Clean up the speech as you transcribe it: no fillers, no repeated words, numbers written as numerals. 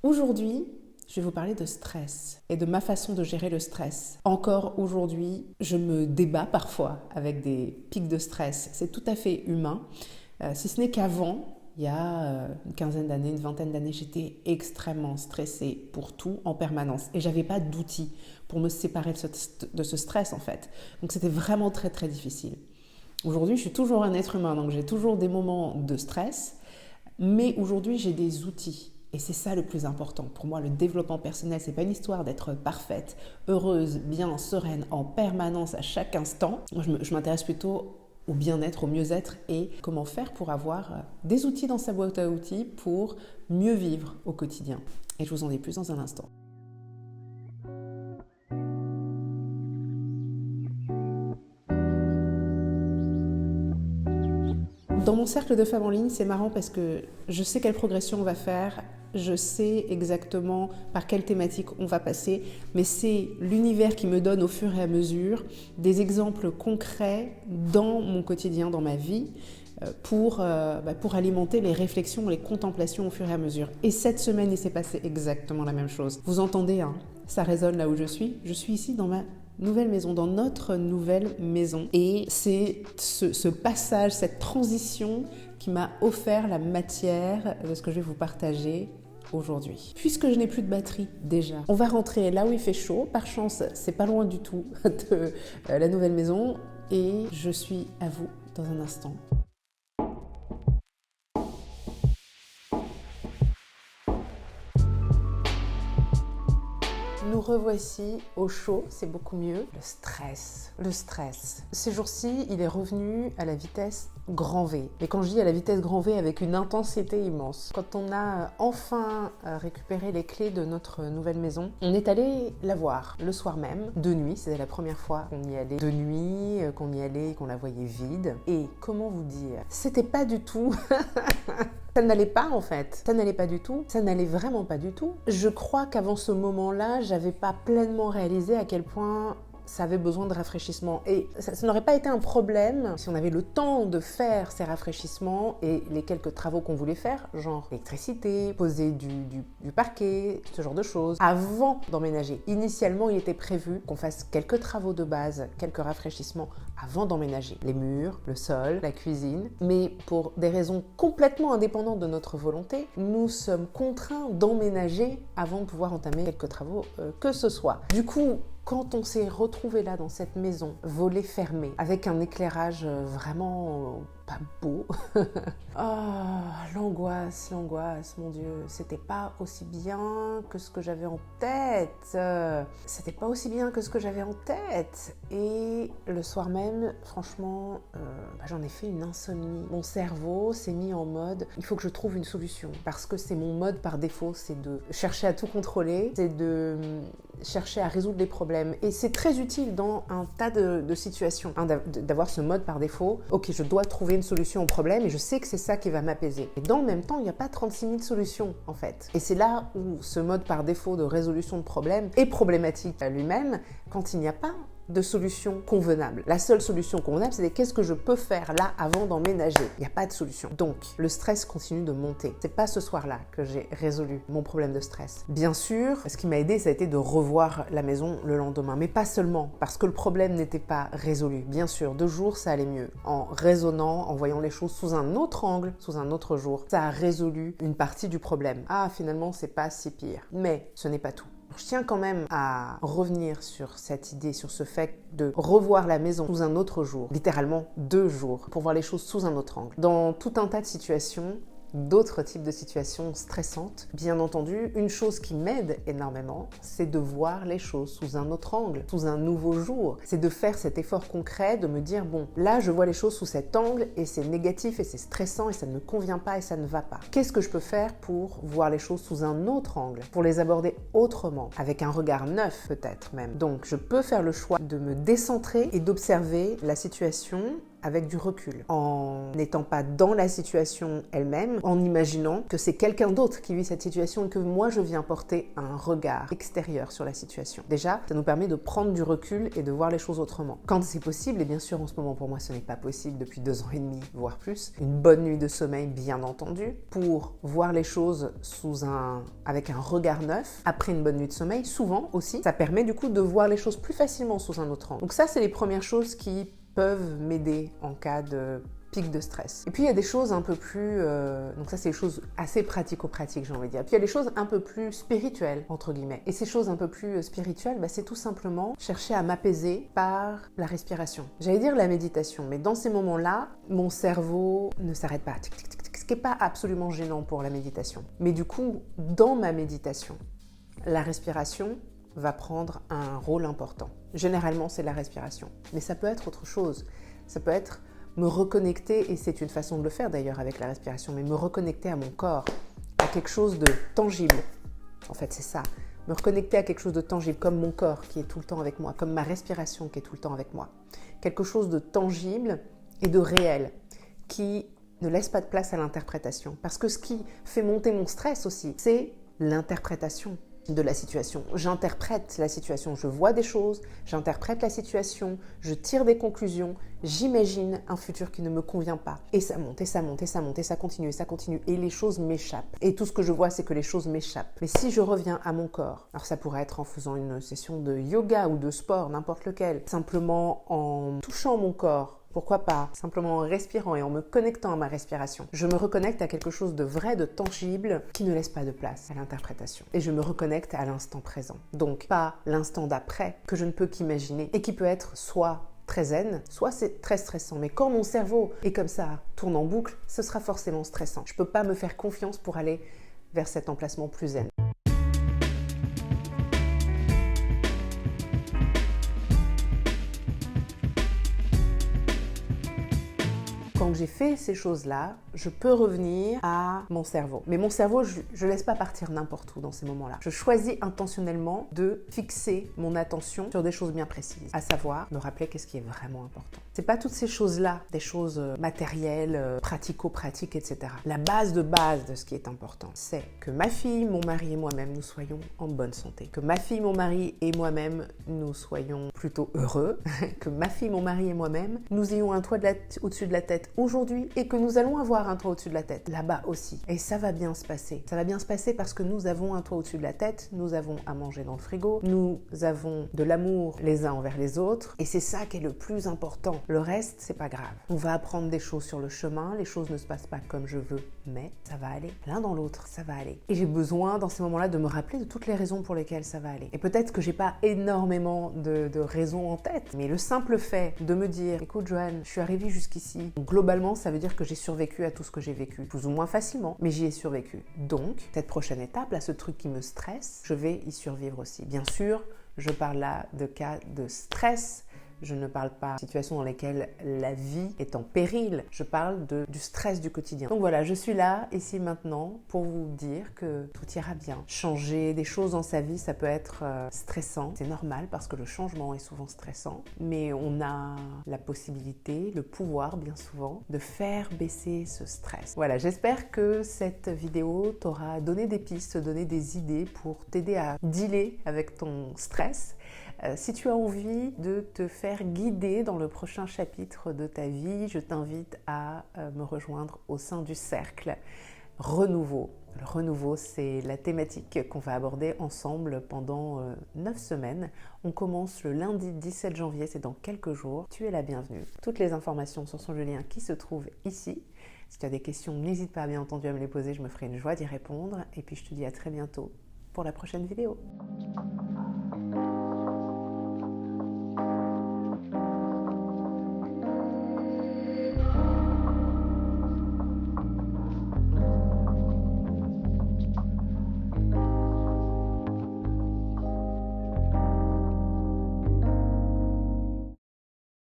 Aujourd'hui, je vais vous parler de stress et de ma façon de gérer le stress. Encore aujourd'hui, je me débat parfois avec des pics de stress. C'est tout à fait humain. Si ce n'est qu'avant, il y a une quinzaine d'années, une vingtaine d'années, j'étais extrêmement stressée pour tout en permanence. Et je n'avais pas d'outils pour me séparer de ce stress en fait. Donc c'était vraiment très très difficile. Aujourd'hui, je suis toujours un être humain, donc j'ai toujours des moments de stress. Mais aujourd'hui, j'ai des outils. Et c'est ça le plus important. Pour moi, le développement personnel, ce n'est pas une histoire d'être parfaite, heureuse, bien, sereine, en permanence, à chaque instant. Moi, je m'intéresse plutôt au bien-être, au mieux-être et comment faire pour avoir des outils dans sa boîte à outils pour mieux vivre au quotidien. Et je vous en dis plus dans un instant. Dans mon cercle de femmes en ligne, c'est marrant parce que je sais quelle progression on va faire, je sais exactement par quelle thématique on va passer, mais c'est l'univers qui me donne au fur et à mesure des exemples concrets dans mon quotidien, dans ma vie, pour alimenter les réflexions, les contemplations au fur et à mesure. Et cette semaine, il s'est passé exactement la même chose. Vous entendez, hein, ça résonne là où je suis ici dans ma nouvelle maison, dans notre nouvelle maison. Et c'est ce passage, cette transition qui m'a offert la matière de ce que je vais vous partager aujourd'hui. Puisque je n'ai plus de batterie déjà, on va rentrer là où il fait chaud. Par chance, c'est pas loin du tout de la nouvelle maison. Et je suis à vous dans un instant. Nous revoici au chaud, c'est beaucoup mieux. Le stress. Ces jours-ci, il est revenu à la vitesse grand V. Et quand je dis à la vitesse grand V, avec une intensité immense. Quand on a enfin récupéré les clés de notre nouvelle maison, on est allé la voir le soir même, de nuit. C'était la première fois qu'on y allait de nuit, qu'on y allait, qu'on la voyait vide. Et comment vous dire, c'était pas du tout... Ça n'allait pas en fait, ça n'allait pas du tout, ça n'allait vraiment pas du tout. Je crois qu'avant ce moment-là, j'avais pas pleinement réalisé à quel point ça avait besoin de rafraîchissement. Et ça n'aurait pas été un problème si on avait le temps de faire ces rafraîchissements et les quelques travaux qu'on voulait faire, genre électricité, poser du parquet, ce genre de choses, avant d'emménager. Initialement, il était prévu qu'on fasse quelques travaux de base, quelques rafraîchissements avant d'emménager. Les murs, le sol, la cuisine. Mais pour des raisons complètement indépendantes de notre volonté, nous sommes contraints d'emménager avant de pouvoir entamer quelques travaux que ce soit. Du coup, quand on s'est retrouvé là dans cette maison, volets fermés, avec un éclairage vraiment pas beau, l'angoisse, mon Dieu, c'était pas aussi bien que ce que j'avais en tête. Et le soir même, franchement, j'en ai fait une insomnie. Mon cerveau s'est mis en mode, il faut que je trouve une solution, parce que c'est mon mode par défaut, c'est de chercher à tout contrôler, c'est de chercher à résoudre les problèmes. Et c'est très utile dans un tas de situations, d'avoir ce mode par défaut. Ok, je dois trouver une solution au problème et je sais que c'est ça qui va m'apaiser. Et dans le même temps, il n'y a pas 36 000 solutions en fait. Et c'est là où ce mode par défaut de résolution de problème est problématique à lui-même quand il n'y a pas de solution convenable. La seule solution convenable, c'est qu'est-ce que je peux faire là avant d'emménager. Il n'y a pas de solution. Donc, le stress continue de monter. C'est pas ce soir-là que j'ai résolu mon problème de stress. Bien sûr, ce qui m'a aidé, ça a été de revoir la maison le lendemain. Mais pas seulement, parce que le problème n'était pas résolu. Bien sûr, 2 jours, ça allait mieux. En raisonnant, en voyant les choses sous un autre angle, sous un autre jour, ça a résolu une partie du problème. Ah, finalement, c'est pas si pire. Mais ce n'est pas tout. Je tiens quand même à revenir sur cette idée, sur ce fait de revoir la maison sous un autre jour, littéralement 2 jours, pour voir les choses sous un autre angle. Dans tout un tas de situations, d'autres types de situations stressantes. Bien entendu, une chose qui m'aide énormément, c'est de voir les choses sous un autre angle, sous un nouveau jour. C'est de faire cet effort concret, de me dire, bon, là, je vois les choses sous cet angle et c'est négatif et c'est stressant et ça ne me convient pas et ça ne va pas. Qu'est-ce que je peux faire pour voir les choses sous un autre angle, pour les aborder autrement, avec un regard neuf peut-être même. Donc, je peux faire le choix de me décentrer et d'observer la situation avec du recul, en n'étant pas dans la situation elle-même, en imaginant que c'est quelqu'un d'autre qui vit cette situation et que moi je viens porter un regard extérieur sur la situation. Déjà, ça nous permet de prendre du recul et de voir les choses autrement. Quand c'est possible, et bien sûr en ce moment pour moi ce n'est pas possible depuis 2 ans et demi, voire plus, une bonne nuit de sommeil bien entendu, pour voir les choses avec un regard neuf, après une bonne nuit de sommeil, souvent aussi, ça permet du coup de voir les choses plus facilement sous un autre angle. Donc ça, c'est les premières choses qui peuvent m'aider en cas de pic de stress. Et puis il y a des choses un peu plus... donc ça, c'est des choses assez pratico-pratiques, j'ai envie de dire. Puis il y a des choses un peu plus spirituelles, entre guillemets. Et ces choses un peu plus spirituelles, c'est tout simplement chercher à m'apaiser par la respiration. J'allais dire la méditation, mais dans ces moments-là, mon cerveau ne s'arrête pas. Tic, tic, tic, tic, ce qui n'est pas absolument gênant pour la méditation. Mais du coup, dans ma méditation, la respiration va prendre un rôle important. Généralement, c'est la respiration. Mais ça peut être autre chose. Ça peut être me reconnecter, et c'est une façon de le faire d'ailleurs avec la respiration, mais me reconnecter à mon corps, à quelque chose de tangible. En fait, c'est ça. Me reconnecter à quelque chose de tangible, comme mon corps qui est tout le temps avec moi, comme ma respiration qui est tout le temps avec moi. Quelque chose de tangible et de réel, qui ne laisse pas de place à l'interprétation. Parce que ce qui fait monter mon stress aussi, c'est l'interprétation de la situation. J'interprète la situation, je vois des choses, j'interprète la situation, je tire des conclusions, j'imagine un futur qui ne me convient pas. Et ça monte, et ça monte, et ça monte, et ça continue, et les choses m'échappent. Et tout ce que je vois, c'est que les choses m'échappent. Mais si je reviens à mon corps, alors ça pourrait être en faisant une session de yoga ou de sport, n'importe lequel, simplement en touchant mon corps, pourquoi pas, simplement en respirant et en me connectant à ma respiration. Je me reconnecte à quelque chose de vrai, de tangible, qui ne laisse pas de place à l'interprétation. Et je me reconnecte à l'instant présent. Donc pas l'instant d'après, que je ne peux qu'imaginer, et qui peut être soit très zen, soit c'est très stressant. Mais quand mon cerveau est comme ça, tourne en boucle, ce sera forcément stressant. Je ne peux pas me faire confiance pour aller vers cet emplacement plus zen. Quand j'ai fait ces choses-là, je peux revenir à mon cerveau. Mais mon cerveau, je ne laisse pas partir n'importe où dans ces moments-là. Je choisis intentionnellement de fixer mon attention sur des choses bien précises, à savoir me rappeler qu'est-ce qui est vraiment important. C'est pas toutes ces choses-là, des choses matérielles, pratico-pratiques, etc. La base de ce qui est important, c'est que ma fille, mon mari et moi-même, nous soyons en bonne santé. Que ma fille, mon mari et moi-même, nous soyons plutôt heureux. Que ma fille, mon mari et moi-même, nous ayons un toit au-dessus de la tête aujourd'hui et que nous allons avoir un toit au-dessus de la tête là-bas aussi. Et ça va bien se passer. Ça va bien se passer parce que nous avons un toit au-dessus de la tête, nous avons à manger dans le frigo, nous avons de l'amour les uns envers les autres et c'est ça qui est le plus important. Le reste, c'est pas grave. On va apprendre des choses sur le chemin, les choses ne se passent pas comme je veux, mais ça va aller. L'un dans l'autre, ça va aller. Et j'ai besoin dans ces moments-là de me rappeler de toutes les raisons pour lesquelles ça va aller. Et peut-être que j'ai pas énormément de raisons en tête, mais le simple fait de me dire, écoute Joanne, je suis arrivée jusqu'ici. Globalement, ça veut dire que j'ai survécu à tout ce que j'ai vécu, plus ou moins facilement, mais j'y ai survécu. Donc, cette prochaine étape, là, ce truc qui me stresse, je vais y survivre aussi. Bien sûr, je parle là de cas de stress. Je ne parle pas de situations dans lesquelles la vie est en péril. Je parle du stress du quotidien. Donc voilà, je suis là, ici, maintenant, pour vous dire que tout ira bien. Changer des choses dans sa vie, ça peut être stressant. C'est normal parce que le changement est souvent stressant. Mais on a la possibilité, le pouvoir, bien souvent, de faire baisser ce stress. Voilà, j'espère que cette vidéo t'aura donné des pistes, donné des idées pour t'aider à dealer avec ton stress. Si tu as envie de te faire guider dans le prochain chapitre de ta vie, je t'invite à me rejoindre au sein du cercle Renouveau. Le renouveau, c'est la thématique qu'on va aborder ensemble pendant 9 semaines. On commence le lundi 17 janvier, c'est dans quelques jours. Tu es la bienvenue. Toutes les informations sont sur le lien qui se trouve ici. Si tu as des questions, n'hésite pas bien entendu à me les poser, je me ferai une joie d'y répondre. Et puis je te dis à très bientôt pour la prochaine vidéo.